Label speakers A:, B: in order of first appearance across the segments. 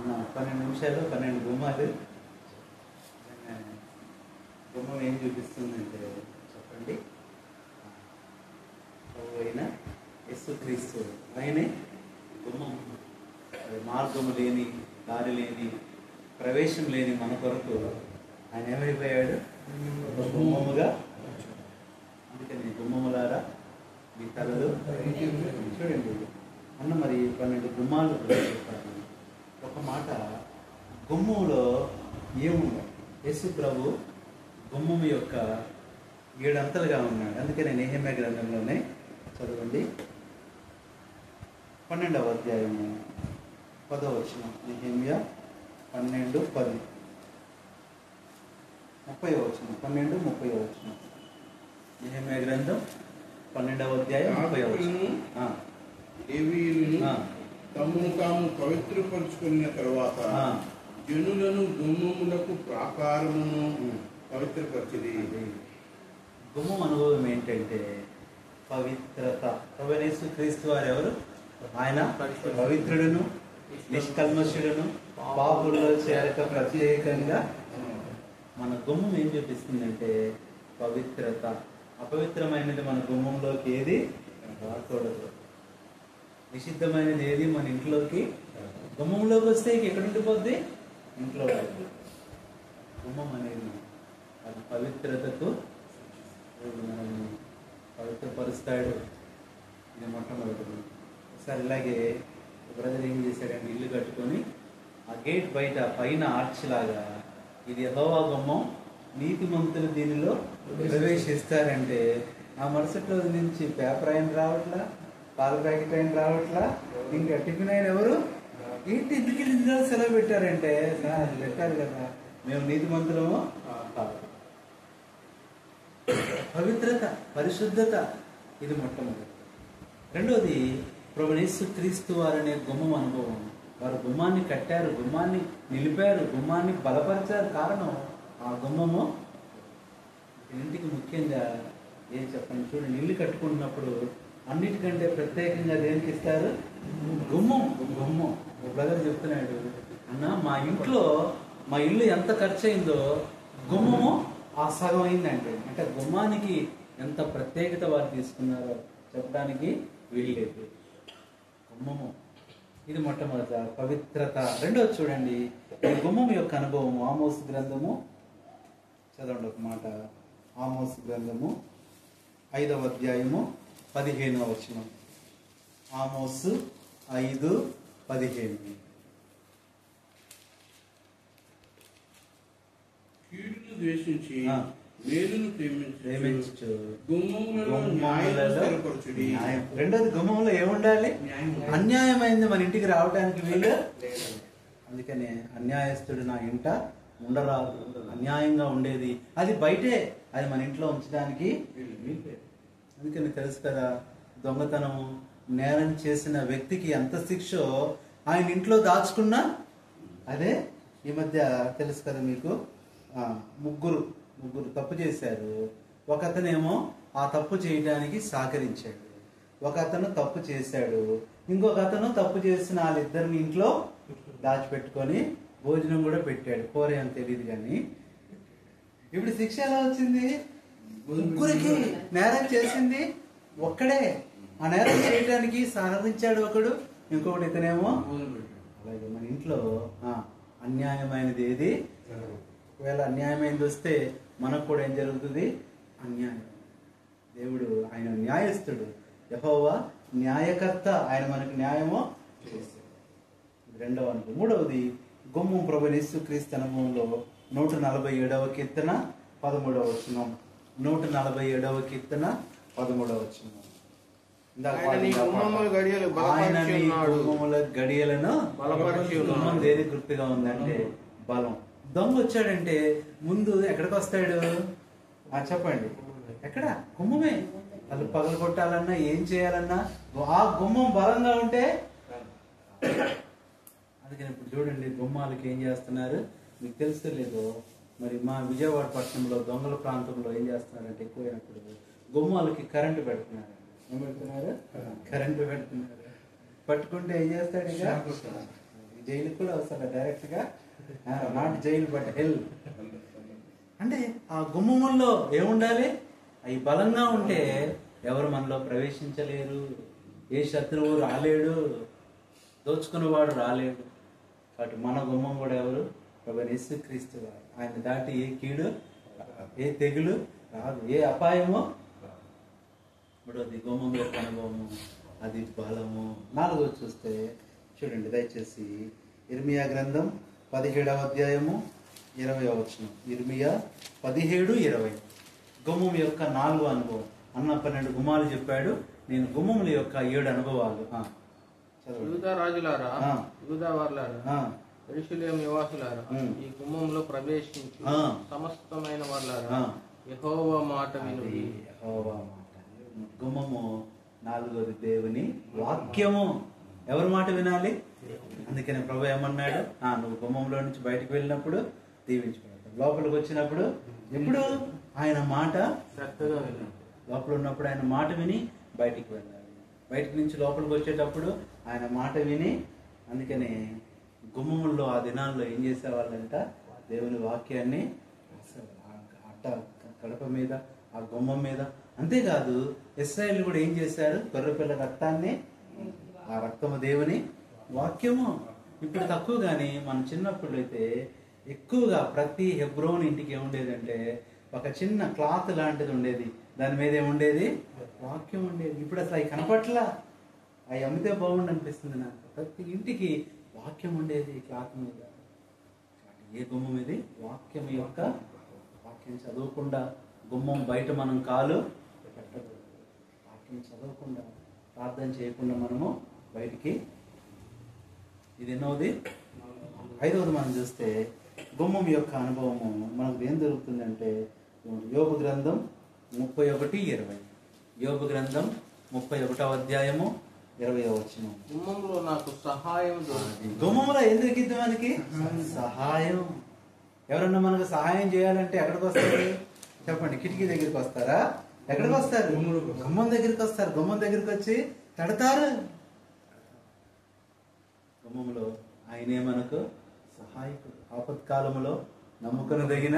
A: 12 నిమిషాలు 12 గుమ్మాలు. గుమ్మం ఏం చూపిస్తుందంటే చెప్పండి, అయిన యేసుక్రీస్తు ఆయనే గుమ్మం. మార్గము లేని, దారి లేని, ప్రవేశం లేని మన కొరకు ఆయన ఏమైపోయాడు? గుమ్మముగా. అందుకని గుమ్మములారా మీ తలలు చూడండి అన్న. మరి 12 గుమ్మాలు చెప్పారు. ఒక మాట, గుమ్మములో ఏముంది? యేసు ప్రభు గుమ్మము యొక్క 7 అంతలుగా ఉన్నాడు. అందుకే నేను నెహెమ్యా గ్రంథంలోనే చదవండి, 12వ అధ్యాయము 10వ వచనం. నెహెమ్యా 12:10, 30వ వచనం. 12:30వ వచనం. నెహెమ్యా గ్రంథం 12వ అధ్యాయం 30వ వచనం.
B: లేవీయులను తమను తాము పవిత్రపరుచుకున్న తర్వాత జనులను గుమ్మములకు ప్రాకారమును పవిత్రపరిచింది.
A: గుమ్మం అనుభవం ఏంటంటే పవిత్రత. ప్రభువైన యేసుక్రీస్తు వారు ఎవరు? ఆయన పవిత్రుడును, నిష్కల్మషుడును, పాపుల్లో చేరక ప్రత్యేకంగా. మన గుమ్మం ఏం చూపిస్తుందంటే పవిత్రత. అపవిత్రమైనది మన గుమ్మంలోకి ఏది రాకూడదు. నిషిద్ధమైనది ఏది మన ఇంట్లోకి, గుమ్మంలోకి వస్తే ఎక్కడ ఉండిపోద్ది? ఇంట్లో. గుమ్మం అనేది అది పవిత్రతకు మనం పవిత్రపరుస్తాడు. ఇది మొట్టమొదటి. ఒకసారి ఇలాగే బ్రదర్ ఏం చేశాడంటే ఇల్లు కట్టుకొని ఆ గేట్ బయట పైన ఆర్చ్ లాగా ఇది యెహోవా గుమ్మం, నీతిమంతులు దీనిలో ప్రవేశిస్తారంటే ఆ మరుసటి రోజు నుంచి పేపర్ అయిన రావట్లా, పాల ప్యాకెట్ అయిన రావట్లా, ఇంకా టిఫిన్ అయిన ఎవరు ఏంటి ఎందుకు ఇందులో సెలవు పెట్టారంటే సార్ పెట్టారు కదా, మేము నీతిమంతులము కాదు. పవిత్రత, పరిశుద్ధత ఇది మొట్టమొదటి. రెండోది ప్రభువైన యేసుక్రీస్తు వారనే గుమ్మం అనుభవం. వారు గుమ్మాన్ని కట్టారు, గుమ్మాన్ని నిలిపారు, గుమ్మాన్ని బలపరిచారు. కారణం ఆ గుమ్మము. ఇంటికి ముఖ్యంగా ఏం చెప్పండి, చూడండి, ఇల్లు కట్టుకుంటున్నప్పుడు అన్నిటికంటే ప్రత్యేకంగా దేనికి ఇస్తారు? గుమ్మం. గుమ్మం. బ్రదర్ చెప్తున్నాడు, అన్న మా ఇల్లు ఎంత ఖర్చు అయిందో గుమ్మము ఆ సగం అయిందంటే, అంటే గుమ్మానికి ఎంత ప్రత్యేకత వారు తీసుకున్నారో చెప్పడానికి వీల్లేదు. గుమ్మము ఇది మొట్టమొదట పవిత్రత. రెండోది చూడండి, ఈ గుమ్మం యొక్క అనుభవము. ఆమోసు గ్రంథము చదవండి ఒక మాట. ఆమోసు గ్రంథము 5వ అధ్యాయము 15వ వచనం. ఆమోసు 5:15.
B: కీడును ద్వేషించి మేలును ప్రేమించు.
A: రెండోది గుమ్మంలో ఏముండాలి? అన్యాయమైంది మన ఇంటికి రావడానికి వీలు. అందుకనే అన్యాయస్తుడు నా ఇంట ఉండరాదు. అన్యాయంగా ఉండేది అది బయటే, అది మన ఇంట్లో ఉంచడానికి వీలు. అందుకని తెలుసు కదా, దొంగతనం నేరం చేసిన వ్యక్తికి ఎంత శిక్షో ఆయన ఇంట్లో దాచుకున్నా అదే. ఈ మధ్య తెలుసు కదా మీకు, ముగ్గురు తప్పు చేశారు. ఒక అతనేమో ఆ తప్పు చేయడానికి సహకరించాడు, ఒక అతను తప్పు చేశాడు, ఇంకొక అతను తప్పు చేసిన వాళ్ళిద్దరిని ఇంట్లో దాచిపెట్టుకొని భోజనం కూడా పెట్టాడు. కూర అని తెలియదు కానీ. ఇప్పుడు శిక్ష ఎలా వచ్చింది? ముగ్గురికి నేరం చేసింది ఒక్కడే. ఆ నేరం చేయడానికి సహకరించాడు ఒకడు, ఇంకొకటి ఇతనేమో. అలాగే మన ఇంట్లో అన్యాయమైనది ఏది? ఒకవేళ అన్యాయమైనది వస్తే మనకు కూడా ఏం జరుగుతుంది? అన్యాయం. దేవుడు ఆయన న్యాయస్థుడు, యెహోవా న్యాయకర్త. ఆయన మనకు న్యాయమో చేస్తాడు. రెండవ అనుభవం. మూడవది గుమ్మం. ప్రభువైన యేసుక్రీస్తు అనుభవంలో 147వ కీర్తన 13వ వచనం. 147వ కీర్తన 13వ వచనం. ఆయన నీ గుమ్మముల గడియలను గుమ్మం దేని గుర్తుగా ఉందంటే బలం. దొంగ వచ్చాడంటే ముందు ఎక్కడికి వస్తాడు? చెప్పండి, ఎక్కడ? గుమ్మమే. వాళ్ళు పగలు కొట్టాలన్నా ఏం చేయాలన్నా ఆ గుమ్మం బలంగా ఉంటే. అందుకని ఇప్పుడు చూడండి, గుమ్మాలకి ఏం చేస్తున్నారు మీకు తెలుసు లేదో. మరి మా విజయవాడ పట్టణంలో దొంగల ప్రాంతంలో ఏం చేస్తున్నారంటే ఎక్కువైనప్పుడు గుమ్మాలకి కరెంటు పెడుతున్నారు. ఏం పెడుతున్నారు? కరెంటు పెడుతున్నారు. పట్టుకుంటే ఏం చేస్తాడు? ఇక జైలు కూడా వస్తాడు డైరెక్ట్గా, నాట్ జైలు బట్ హెల్. అంటే ఆ గుమ్మముల్లో ఏముండాలి? అవి బలంగా ఉంటే ఎవరు మనలో ప్రవేశించలేరు, ఏ శత్రువు రాలేడు, దోచుకునేవాడు రాలేడు. కాబట్టి మన గుమ్మం కూడా ఎవరు? ప్రభు యేసుక్రీస్తు వారు. ఆయన దాటి ఏ కీడు, ఏ తెగులు రాదు, ఏ అపాయమో. మూడవది గుమ్మం యొక్క అనుభవము, అది బలము. నాలుగోది చూస్తే చూడండి దయచేసి, ఇర్మియా గ్రంథం 17వ అధ్యాయము 20వ వచనం. ఇర్మియా 17:20. గుమ్మం యొక్క 4వ అనుభవం. అన్న 12 గుమ్మాలు చెప్పాడు, నేను గుమ్మముల యొక్క 7 అనుభవాలు.
C: యూదా రాజులారా, యూదా వారులారా, యెరూషలేము నివాసులారా, ఈ గుమ్మంలో ప్రవేశించి సమస్తమైన వారులారా, యెహోవా మాట వినుడి.
A: యెహోవా మాట. గుమ్మము 4వది దేవుని వాక్యము. ఎవరి మాట వినాలి? అందుకని ప్రభు ఏమన్నాడు? నువ్వు గుమ్మంలో నుంచి బయటకు వెళ్ళినప్పుడు దీవించబడతావు, లోపలికి వచ్చినప్పుడు ఎప్పుడు ఆయన మాట
C: శ్రద్ధగా వినాలి.
A: లోపల ఉన్నప్పుడు ఆయన మాట విని బయటికి వెళ్ళాలి, బయటికి నుంచి లోపలికి వచ్చేటప్పుడు ఆయన మాట విని. అందుకని గుమ్మముల్లో ఆ దినాల్లో ఏం చేసేవాళ్ళంట? దేవుని వాక్యాన్ని అట్ట కడప మీద, ఆ గుమ్మం మీద. అంతేకాదు ఇశ్రాయేలు కూడా ఏం చేశారు? గొర్రెపిల్ల రక్తాన్ని, ఆ రక్తము దేవుని వాక్యము. ఇప్పుడు తక్కువ, కానీ మనం చిన్నప్పుడు అయితే ఎక్కువగా ప్రతి హెబ్రోన్ ఇంటికి ఏముండేదంటే ఒక చిన్న క్లాత్ లాంటిది ఉండేది, దాని మీద ఏముండేది? వాక్యం ఉండేది. ఇప్పుడు అసలు అవి కనపట్లా. అవి అమ్మితే బాగుండు అనిపిస్తుంది నాకు. ప్రతి ఇంటికి వాక్యం ఉండేది క్లాత్ మీద. ఏ గుమ్మం ఇది? వాక్యం యొక్క వాక్యం చదవకుండా గుమ్మం బయట మనం కాలు పెట్టకూడదు. వాక్యం చదవకుండా, ప్రార్థన చేయకుండా మనము బయటికి. ఇది ఎన్నోది? 5వది మనం చూస్తే గుమ్మం యొక్క అనుభవము మనకు ఏం జరుగుతుందంటే, యోబు గ్రంథం 31:20. యోబు గ్రంథం 31వ అధ్యాయము 20వ వచనం.
C: గుమ్మంలో నాకు సహాయం దొరుకుతుంది.
A: గుమ్మంలో ఏం దొరికింది మనకి? సహాయం. ఎవరన్నా మనకు సహాయం చేయాలంటే ఎక్కడికి వస్తారు? చెప్పండి. కిటికీ దగ్గరికి వస్తారా? ఎక్కడికి వస్తారు? గుమ్మం దగ్గరికి వస్తారు. గుమ్మం దగ్గరికి వచ్చి తడతారు. గుమ్మంలో ఆయనే మనకు సహాయకుడు. ఆపత్కాలంలో నమ్ముకునదగిన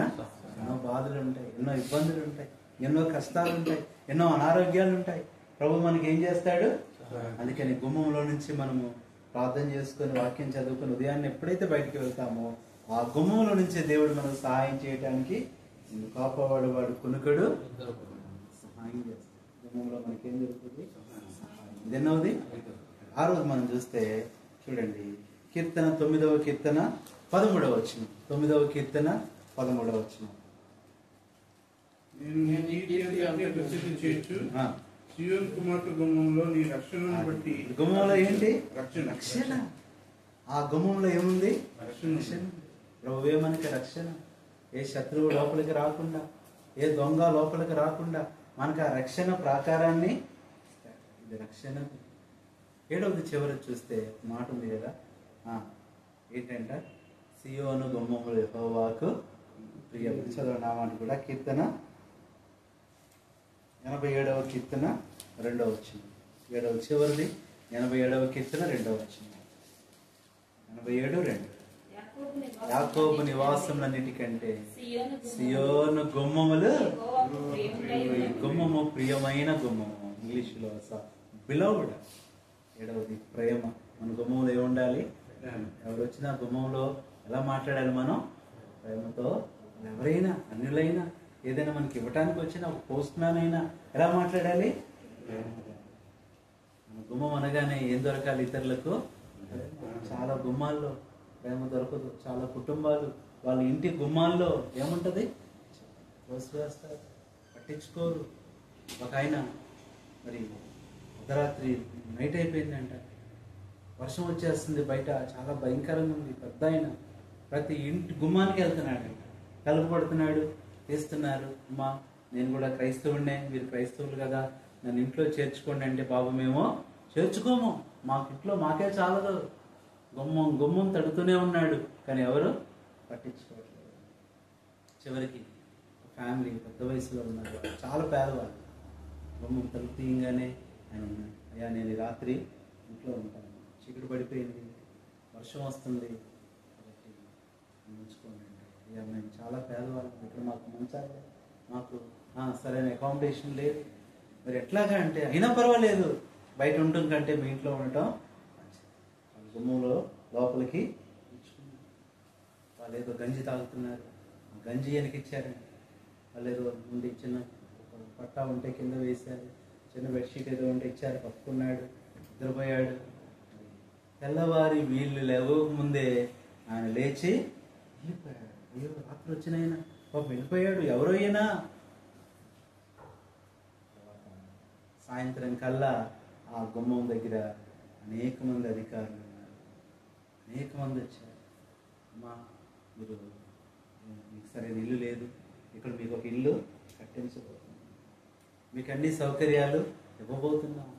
A: ఎన్నో బాధలు ఉంటాయి, ఎన్నో ఇబ్బందులు ఉంటాయి, ఎన్నో కష్టాలు ఉంటాయి, ఎన్నో అనారోగ్యాలు ఉంటాయి. ప్రభు మనకి ఏం చేస్తాడు? అందుకని గుమ్మంలో నుంచి మనము ప్రార్థన చేసుకొని, వాక్యం చదువుకొని ఉదయాన్నే ఎప్పుడైతే బయటికి వెళ్తామో ఆ గుమ్మంలో నుంచే దేవుడు మనకు సహాయం చేయడానికి కాపాడు వాడు కునుకడు సహాయం చేస్తాడు. గుమ్మంలో మనకి ఏం జరుగుతుంది? సహాయం. ఇది ఎన్నోది? 6వది మనం చూస్తే చూడండి, కీర్తన 9వ కీర్తన 13వ వచనం. 9వ కీర్తన 13వ వచనం.
B: నేను నీ నీతి అంతటినీ ప్రసిద్ధి చేయొచ్చు. సియోను కుమార్తె గుమ్మంలో నీ రక్షణను బట్టి.
A: గుమ్మంలో ఏంటి?
B: రక్షణ.
A: రక్షణ. ఆ గుమ్మంలో ఏముంది?
B: రక్షణ.
A: ప్రభువే మనకి రక్షణ. ఏ శత్రువు లోపలికి రాకుండా, ఏ దొంగ లోపలికి రాకుండా మనకు ఆ రక్షణ ప్రాకారాన్ని. ఇది రక్షణ. 7వది చివరి చూస్తే మాట ఉంది కదా, ఏంటంట? సియోను గుమ్మములు యెహోవాకు ప్రియ. చదవండి ఆ మాట కూడా. కీర్తన 87వ కీర్తన 2వ వచనం. 7వ చివరిది 87వ కీర్తన 2వ వచనం. 87:2. యాకోబు నివాసములన్నిటికంటే సియోను గుమ్మములు, గుమ్మము ప్రియమైన గుమ్మము. ఇంగ్లీష్లో బిలౌడ్. 7వది ప్రేమ. మన గుమ్మంలో ఏముండాలి? ఎవరు వచ్చినా గుమ్మంలో ఎలా మాట్లాడాలి? మనం ప్రేమతో. ఎవరైనా, అన్యులైనా, ఏదైనా మనకి ఇవ్వటానికి వచ్చిన ఒక పోస్ట్ మ్యాన్ అయినా ఎలా మాట్లాడాలి? మన గుమ్మం అనగానే ఏం దొరకాలి ఇతరులకు? చాలా గుమ్మాల్లో ప్రేమ దొరకదు. చాలా కుటుంబాలు వాళ్ళ ఇంటి గుమ్మాల్లో ఏముంటది? వేస్తారు, పట్టించుకోరు. ఒక ఆయన మరి అర్ధరాత్రి నైట్ అయిపోయిందంట, వర్షం వచ్చేస్తుంది, బయట చాలా భయంకరంగా ఉంది. పెద్ద ఆయన ప్రతి ఇంటి గుమ్మానికి వెళ్తున్నాడు, తలుపు పడుతున్నాడు, తీస్తున్నారు. అమ్మా నేను కూడా క్రైస్తవుడినే, మీరు క్రైస్తవులు కదా, నన్ను ఇంట్లో చేర్చుకోండి అంటే, బాబు మేము చేర్చుకోము, మాకు ఇంట్లో మాకే చాలదు. గుమ్మం గుమ్మం తడుతూనే ఉన్నాడు, కానీ ఎవరు పట్టించుకోవట్లేదు. చివరికి ఫ్యామిలీ పెద్ద వయసులో ఉన్నారు, చాలా పేదవాళ్ళు. గుమ్మం తలుపు తీయంగానే ఆయన ఉన్నాడు, అయ్యా నేను రాత్రి ఇంట్లో ఉంటాను, చీకటి పడిపోయింది, వర్షం వస్తుంది కాబట్టి ఉంచుకోండి. ఇక మేము చాలా పేదవాళ్ళం, ఇక్కడ మాకు మంచాలి, మాకు సరైన అకామిడేషన్ లేదు. మరి ఎట్లాగా అంటే అయినా పర్వాలేదు, బయట ఉండటం కంటే మీ ఇంట్లో ఉండటం మంచిది. గుమ్మంలో లోపలికి వాళ్ళు ఏదో గంజి తాగుతున్నారు, గంజి వెనకిచ్చారండి. వాళ్ళు ఏదో ఉండి చిన్న పట్టా ఉంటే కింద వేశారు, చిన్న బెడ్షీట్ ఏదో ఉంటే ఇచ్చారు, కప్పుకున్నాడు, నిద్రపోయాడు. తెల్లవారి వీళ్ళు లేవకముందే ఆయన లేచి వెళ్ళిపోయాడు. అయ్యో రాత్రి వచ్చిన ఆయన పాపం వెళ్ళిపోయాడు, ఎవరో అయినా. సాయంత్రం కల్లా ఆ గుమ్మం దగ్గర అనేక మంది అధికారులు ఉన్నారు, అనేక మంది వచ్చారు. అమ్మా మీరు, మీకు సరైన ఇల్లు లేదు, ఇక్కడ మీకు ఒక ఇల్లు కట్టించబోతున్నాం, మీకు అన్ని సౌకర్యాలు ఇవ్వబోతున్నాం,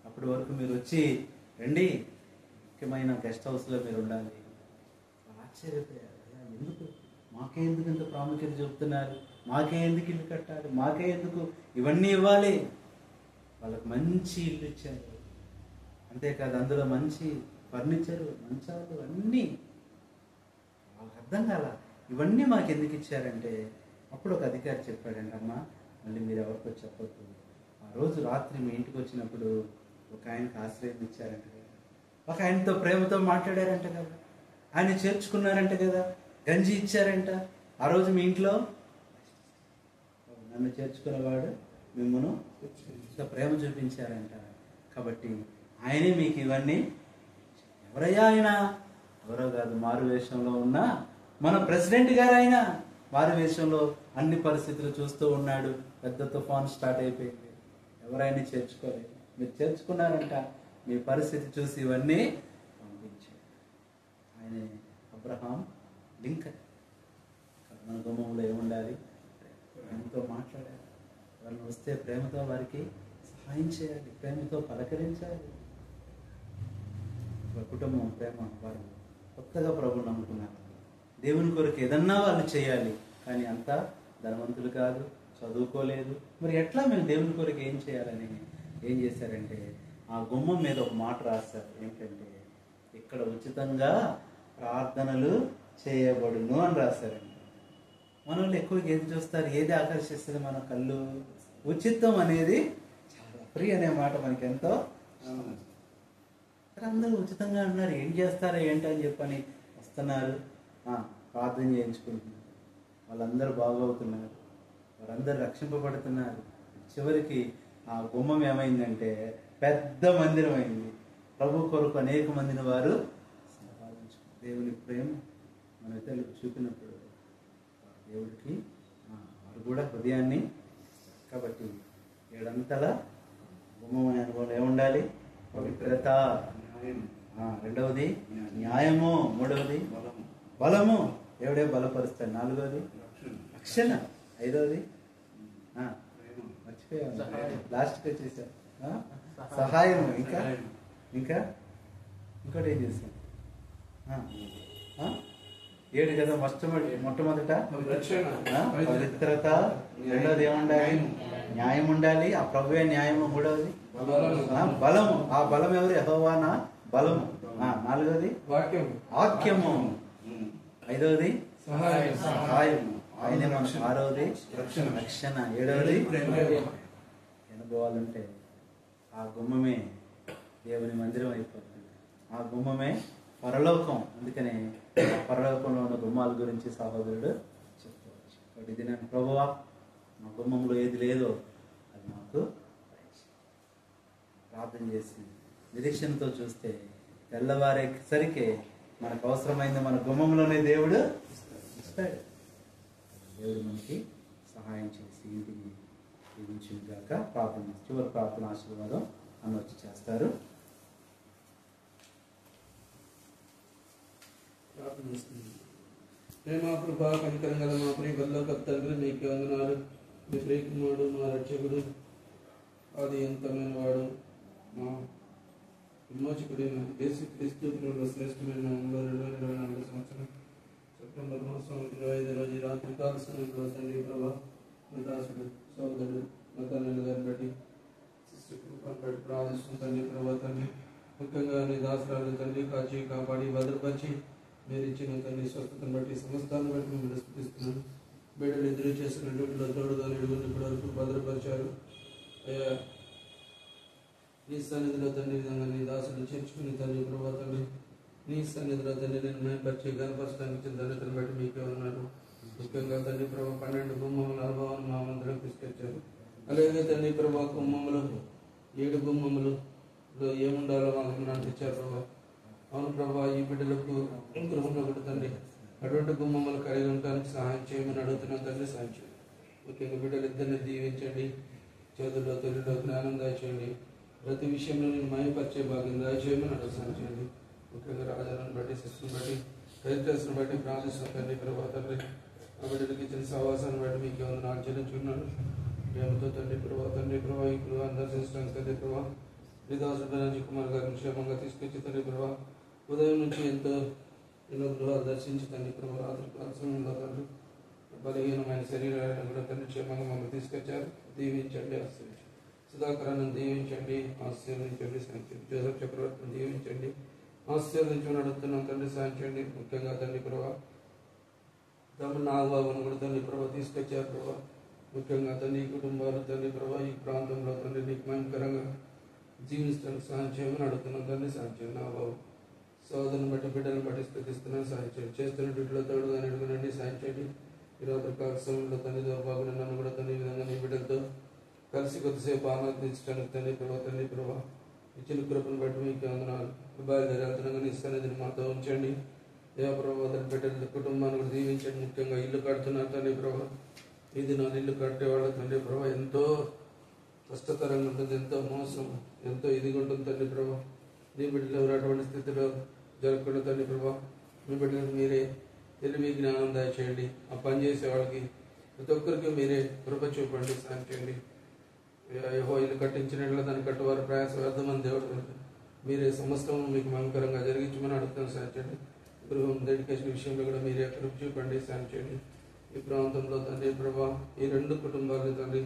A: అప్పటి వరకు మీరు వచ్చి రండి, ముఖ్యమైన గెస్ట్ హౌస్లో మీరు ఉండాలి. ఆశ్చర్యపోయారు, ఎందుకు మాకే ఎందుకు ఇంత ప్రాముఖ్యత చెబుతున్నారు, మాకే ఎందుకు ఇల్లు కట్టాలి, మాకే ఎందుకు ఇవన్నీ ఇవ్వాలి. వాళ్ళకి మంచి ఇల్లు ఇచ్చారు, అంతేకాదు అందులో మంచి ఫర్నిచరు, మంచాలు అన్నీ. వాళ్ళకి అర్థం కాల, ఇవన్నీ మాకు ఎందుకు ఇచ్చారంటే అప్పుడు ఒక అధికారి చెప్పాడండి, అమ్మ మళ్ళీ మీరు ఎవరికో చెప్పొద్దు, ఆ రోజు రాత్రి మీ ఇంటికి వచ్చినప్పుడు ఒక ఆయనకు ఆశ్రయం ఇచ్చారంట కదా, ఒక ఆయనతో ప్రేమతో మాట్లాడారంట కదా, ఆయన చేర్చుకున్నారంట కదా, గంజి ఇచ్చారంట, ఆ రోజు మీ ఇంట్లో నన్ను చేర్చుకునేవాడు మిమ్మల్ని ప్రేమ చూపించారంట. కాబట్టి ఆయనే మీకు ఇవన్నీ. ఎవరయ్యా ఆయన? ఎవరో కాదు, మారు వేషంలో ఉన్న మన ప్రెసిడెంట్ గారు. ఆయన మారు వేషంలో అన్ని పరిస్థితులు చూస్తూ ఉన్నాడు. పెద్ద తుఫాన్ స్టార్ట్ అయిపోయింది, ఎవరైనా చేర్చుకోలేదు, మీరు చేర్చుకున్నారంట. మీ పరిస్థితి చూసి ఇవన్నీ పంపించాడు. ఆయనే అబ్రహాం లింకన్. మన గుమ్మంలో ఏముండాలి? ప్రేమతో మాట్లాడాలి, వాళ్ళు వస్తే ప్రేమతో వారికి సహాయం చేయాలి, ప్రేమతో పలకరించాలి. కుటుంబం ప్రేమ, వారు కొత్తగా ప్రభువుని నమ్ముకున్నారు, దేవుని కొరకు ఏదన్నా వాళ్ళు చేయాలి, కానీ అంతా ధనవంతులు కాదు, చదువుకోలేదు. మరి ఎట్లా మేము దేవుని కొరకు ఏం చేయాలని ఏం చేశారంటే ఆ గుమ్మం మీద ఒక మాట రాస్తారు, ఏంటంటే ఇక్కడ ఉచితంగా ప్రార్థనలు చేయబడును అని రాశారండి. మన వాళ్ళు ఎక్కువగా ఏది చూస్తారు, ఏది ఆకర్షిస్తుంది మన కళ్ళు? ఉచితం అనేది చాలా ఫ్రీ అనే మాట మనకి ఎంతో. అందరూ ఉచితంగా ఉన్నారు, ఏం చేస్తారా ఏంటని చెప్పని వస్తున్నారు, ప్రార్థన చేయించుకుంటున్నారు, వాళ్ళందరూ బాగవుతున్నారు, వారందరూ రక్షింపబడుతున్నారు. చివరికి ఆ గుమ్మం ఏమైందంటే పెద్ద మందిరం అయింది. ప్రభు కొరకు అనేక మందిని వారు సంపాదించుకున్నారు. దేవుని ప్రేమ మన ఇతరులకు చూపినప్పుడు దేవుడికి వారు కూడా హృదయాన్ని. కాబట్టి ఏడంతల గుమ్మం అనే అనుభవం ఏముండాలి? పవిత్రత, రెండవది న్యాయము, మూడవది బలము, దేవుడే బలపరుస్తాడు, నాలుగవది రక్షణ, ఐదవది మర్చిపోయాను, లాస్ట్కి వచ్చేసా సహాయం, ఇంకా ఇంకా ఇంకోటి ఏం చేశాను? 7 కదా. మొట్టమొదట పవిత్రత, రెండవది ఏముండాలి? న్యాయం ఉండాలి, ఆ ప్రభువే న్యాయము, మూడవది బలము, ఆ బలం ఎవరు? యెహోవానా బలము, నాలుగవది వాక్యము, ఐదవది సహాయము, ఆయనే మనకు, ఆరవది రక్షణ, ఏడవది అనుభవాలుంటే ఆ గుమ్మమే దేవుని మందిరం అయిపోతుంది, ఆ గుమ్మమే పరలోకం. అందుకనే పరలోకంలో ఉన్న గుమ్మాల గురించి సహోదరుడు చెప్తావచ్చు. కాబట్టి ఇది నేను ప్రభువా మా గుమ్మంలో ఏది లేదో అది మాకు ప్రార్థన చేసి నిరీక్షణతో చూస్తే తెల్లవారేసరికి మనకు అవసరమైంది మన గుమ్మంలోనే దేవుడు ఇస్తాడు. దేవుడు మనకి సహాయం చేసి ఇంటిని దీవించుగాక. ప్రార్థన, చివరి ప్రార్థన ఆశీర్వాదం అన్న వచ్చి చేస్తారు.
B: మా కృపా కనికరం గల మా ప్రియ గొల్లక తండ్రి, నీకు వందనాలు. మీ ప్రియకుమారుడు, మా రక్షకుడు, అది ఎంతమైన వాడు, మా విమోచకుడైన యేసుక్రీస్తు ప్రభువు శ్రేష్టమైన 2024 సంవత్సరం సెప్టెంబర్ మాసం 25వ రోజు రాత్రి కాల సమయంలో తండ్రి ప్రభా, మీ దాసుడు సోదరుడు మతాన్ని గారిని బట్టి ప్రార్థిస్తున్న తండ్రి ప్రభా, తండ్రి ముఖ్యంగా నీ దాసురాలు తండ్రి కాచి కాపాడి భద్రపరిచి బలపరిచి మీరు ఇచ్చిన తండ్రి స్వస్థతను బట్టి సమస్తాన్ని బట్టి మిమ్మల్ని స్తుతిస్తున్నాను. బిడ్డలు ఎదురు చేసినటువంటి తోడుగా నిడుగుని ఇప్పటి వరకు భద్రపరిచారు అయ్యా. నీ సన్నిధిలో తండ్రి విధంగా నీ దాసులు చేర్చుకుని తండ్రి ప్రభా తండ్రి నీ సన్నిధిలో తండ్రి నేను మేపరిచి గణపరచడానికి ఇచ్చిన ధన్యతను బట్టి మీకే ఉన్నారు. ముఖ్యంగా తండ్రి ప్రభా 12 గుమ్మముల అనుభవాన్ని మా మందిరం తీసుకొచ్చారు. అలాగే తండ్రి ప్రభా గుమ్మములు 7 గుమ్మములు ఏముండాలో మాకు నడిపించారు ప్రభా. అవును ప్రభా, ఈ బిడ్డలకు గృహంలో కూడా తండ్రి అటువంటి గుమ్మములు కలిగి ఉండడానికి సహాయం చేయమని అడుగుతున్నాం తండ్రి. సహాయం చేయండి. ముఖ్యంగా బిడ్డలు ఇద్దరిని దీవించండి. చేతుల్లో తొలిలో జ్ఞానం దాచేయండి. ప్రతి విషయంలో నేను మయపరిచే భాగ్యం దాచేయమని అడుగుతాను చేయండి. ముఖ్యంగా రాజాలను బట్టి శిస్తుని బట్టి క్రైస్తవుని బట్టి ప్రార్థిస్తున్నాం తండ్రి ప్రభా తండ్రి. ఆ బిడ్డలకి ఇచ్చిన సహవాసాన్ని బట్టి మీకు వందనాలు చెల్లించుకున్నాను. ప్రేమతో తండ్రి ప్రభా తండ్రి ప్రభా ఈ గృహాన్ని దర్శించడానికి తండ్రి ప్రభా శ్రీదాసు బెనర్జీ కుమార్ గారిని క్షేమంగా తీసుకొచ్చి తండ్రి ప్రభా ఉదయం నుంచి ఎన్నో గృహాలు దర్శించి తండ్రి ప్రభా రాత్రి సమయంలో తండ్రి బలహీనమైన శరీరాలను కూడా తండ్రి క్షేమంగా మమ్మల్ని తీసుకొచ్చారు. దీవించండి, ఆశీర్వదించండి. సుధాకరాన్ని దీవించండి, ఆశీర్వదించండి. సాయం జోసఫ్ చక్రవర్తిని దీవించండి, ఆశీర్వదించమని అడుగుతున్నాం తండ్రి. సాయం చేయండి. ముఖ్యంగా తండ్రి ప్రభా తమ్ముడు నాగబాబును కూడా తండ్రి ప్రభా తీసుకొచ్చారు ప్రభా. ముఖ్యంగా తండ్రి ఈ కుటుంబాలు తండ్రి ప్రభా ఈ ప్రాంతంలో తండ్రి నీకు భయంకరంగా జీవించడానికి సాయం చేయమని అడుగుతున్నాం తండ్రి. సాయం చేయండి. నాగబాబు సోదరుని బట్టి బిడ్డలను బట్టి స్థితిస్తున్నాను. సాయం చేయండి. చేస్తున్న డ్యూటీలో తోడుగా నిడుగునండి. సాయం చేయండి. ఈరోజు కాల సమయంలో తండ్రి బాగుని నన్ను కూడా తండ్రి విధంగా నీ బిడ్డలతో కలిసి కొద్దిసేపు ఆనందించడానికి తండ్రి ప్రభా ఇచ్చిన కృపను బట్టి మీకు వందనాలు. బయలుదేరి వెళ్తున్నాగా నీ సన్నిధిని మాతో ఉంచండి. దేవప్రభా తండ్రి బిడ్డల కుటుంబాన్ని కూడా దీవించండి. ముఖ్యంగా ఇల్లు కడుతున్నారు తండ్రి ప్రభా. ఇది నా ఇల్లు కట్టేవాళ్ళ తండ్రి ప్రభా ఎంతో కష్టతరంగా ఉంటుంది, ఎంతో మోసం, ఎంతో ఇదిగా ఉంటుంది తండ్రి ప్రభా. నీ బిడ్డలు ఎవరు అటువంటి స్థితిలో జరగకుండా తండ్రి ప్రభా మీ బిడ్డలకు మీరే తెలివి జ్ఞానం దయచేయండి. ఆ పని చేసే వాళ్ళకి ప్రతి ఒక్కరికి మీరే కృప చూపండి. సాయం చేయండి. యెహోవా ఇల్లు కట్టించినట్లు దాన్ని కట్టువారు ప్రయాస వ్యర్థమని దేవుడు మీరే సమస్తం మీకు మంకరంగా జరిగించమని అడుగుతాను. సాయం చేయండి. గృహం డెడికేషన్ విషయంలో కూడా మీరే కృప చూపండి. సాయం చేయండి. ఈ ప్రాంతంలో తండ్రి ప్రభా ఈ 2 కుటుంబాలను తండ్రి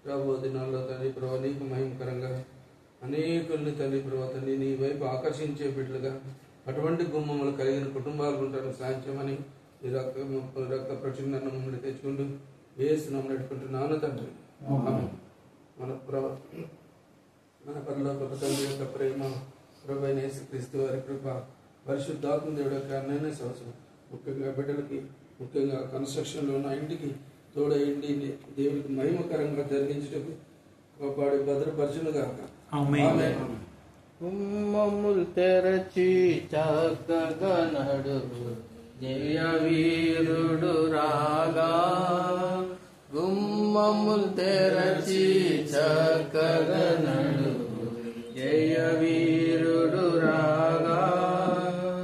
B: రాబో దినాల్లో తండ్రి ప్రభా నీకు మహిమకరంగా అనేకుల్ని తండ్రి ప్రభా తండ్రి నీ వైపు ఆకర్షించే బిడ్డలుగా అటువంటి గుమ్మములు కలిగిన కుటుంబాలు ఉంటారు. సాయం చేయమని ఈ రక్త ప్రచురణ మమ్మల్ని తెచ్చుకుంటూ వేస్తున్నాం నడుకుంటున్నాను తండ్రి. మన పరలోకపు తండ్రి యొక్క ప్రేమ, ప్రభువైన యేసుక్రీస్తు వారి కృప, పరిశుద్ధాత్మ దేవుడి యొక్క అన్నైన సంవత్సరం ముఖ్యంగా బిడ్డలకి, ముఖ్యంగా కన్స్ట్రక్షన్లో ఉన్న ఇంటికి తోడైండి దేవుడికి మహిమకరంగా జరిగించటకు కాపాడి భద్రపరచునుగా.
C: గుమ్మములు తెరచి చక్కగా నడువు జయ వీరుడు రాగా. గుమ్మములు తెరచి చక్కగా నడువు జయ వీరుడు రాగా.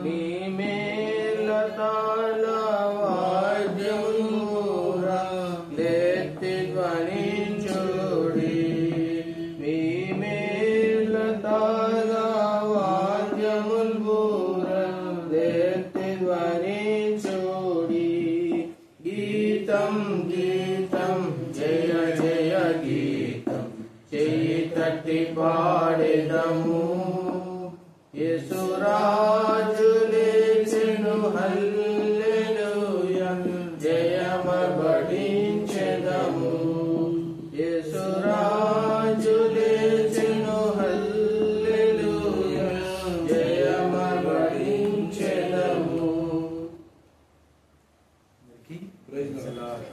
C: నీ మేల తాళ వాద్యమురా లేత్తి ధ్వనించుడి. మీ మేల తాళ వాద్యముల్ బూరా లేత్తి ధ్వనించుడి. గీతం గీతం జయ జయ గీతం చెయ్యి తట్టి పాడెదము. యేసురాజు లేచెను హల్లెలూయా జయమబడించెదము. యేసురాజు లేచెను హల్లెలూయా జయమబడించెదము.
B: Praise the lord.